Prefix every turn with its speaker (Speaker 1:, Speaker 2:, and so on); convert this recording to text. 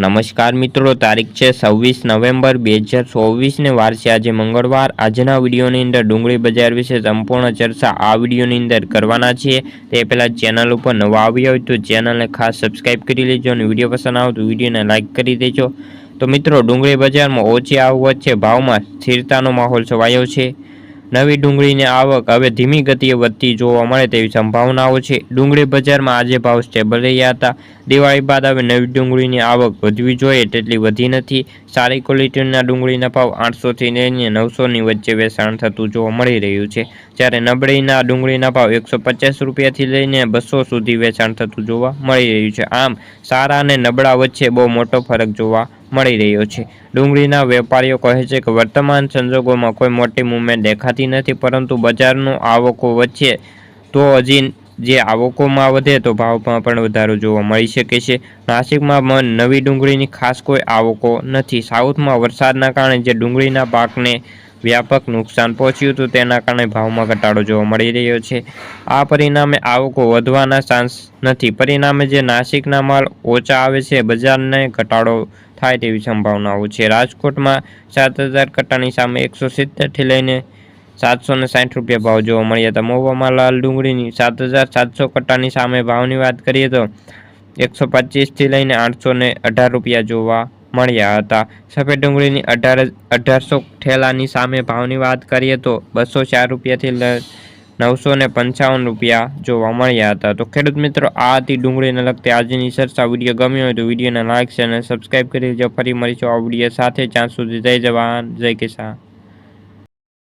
Speaker 1: નમસ્કાર મિત્રો, તારીખ છે 26 નવેમ્બર 2024 ને વાર છે આજે મંગળવાર। આજના વિડીયોની અંદર ડુંગળી બજાર વિશે સંપૂર્ણ ચર્ચા આ વિડીયોની અંદર કરવાના છીએ। તે પહેલાં ચેનલ ઉપર નવા આવ્યા હોય તો ચેનલને ખાસ સબસ્ક્રાઈબ કરી લેજો અને વિડીયો પસંદ આવે તો વિડીયોને લાઇક કરી દેજો। તો મિત્રો, ડુંગળી બજારમાં ઓછી આવક વચ્ચે ભાવમાં સ્થિરતાનો માહોલ છવાયો છે। નવી ડુંગળીની આવક હવે ધીમી ગતિએ વધતી જોવા મળે તેવી સંભાવનાઓ છે। ડુંગળી બજારમાં આજે ભાવ સ્ટેબલ રહ્યા હતા। દિવાળી બાદ હવે નવી ડુંગળીની આવક વધવી જોઈએ તેટલી વધી નથી। સારી ક્વોલિટીના ડુંગળીના ભાવ 800થી લઈને 900ની વચ્ચે વેચાણ થતું જોવા મળી રહ્યું છે, જ્યારે નબળીના ડુંગળીના ભાવ 150 રૂપિયાથી લઈને 200 સુધી વેચાણ થતું જોવા મળી રહ્યું છે। આમ સારા અને નબળા વચ્ચે બહુ મોટો ફરક જોવા મળી રહ્યો છે। ડુંગળીના વેપારીઓ કહે છે કે વર્તમાન સંજોગોમાં કોઈ મોટી મૂવમેન્ટ દેખાતી નથી, પરંતુ બજારનું આવકો વચ્ચે તો હજી જે આવકોમાં વધે તો ભાવમાં પણ વધારો જોવા મળી શકે છે। નાસિકમાં નવી ડુંગળીની ખાસ કોઈ આવકો નથી। સાઉથમાં વરસાદના કારણે જે ડુંગળીના પાકને વ્યાપક નુકસાન પહોંચ્યું હતું તેના કારણે ભાવમાં ઘટાડો જોવા મળી રહ્યો છે। આ પરિણામે આવકો વધવાના ચાન્સ નથી। પરિણામે જે નાસિકના માલ ઓછા આવે છે, બજારને ઘટાડો થાય તેવી સંભાવનાઓ છે। રાજકોટમાં 7000 કટ્ટાની સામે 170થી લઈને 760 રૂપિયા ભાવ જોવા મળ્યા હતા। મહુવામાં લાલ ડુંગળીની 7700 કટ્ટાની સામે ભાવની વાત કરીએ તો 125થી લઈને 818 રૂપિયા જોવા મળ્યા હતા। સફેદ ડુંગળીની 1800 ઠેલાની સામે ભાવની વાત કરીએ તો 204 રૂપિયાથી 955 રૂપિયા જોવા મળ્યા હતા। તો ખેડૂત મિત્રો, આ હતી ડુંગળીને લગતી આજની ચર્ચા। વિડીયો ગમ્યો હોય તો વિડીયોને લાઇક અને સબસ્ક્રાઈબ કરી દેજો। ફરી મળીશું આ વિડીયો સાથે, ત્યાં સુધી જય જવાન જય કિસાન।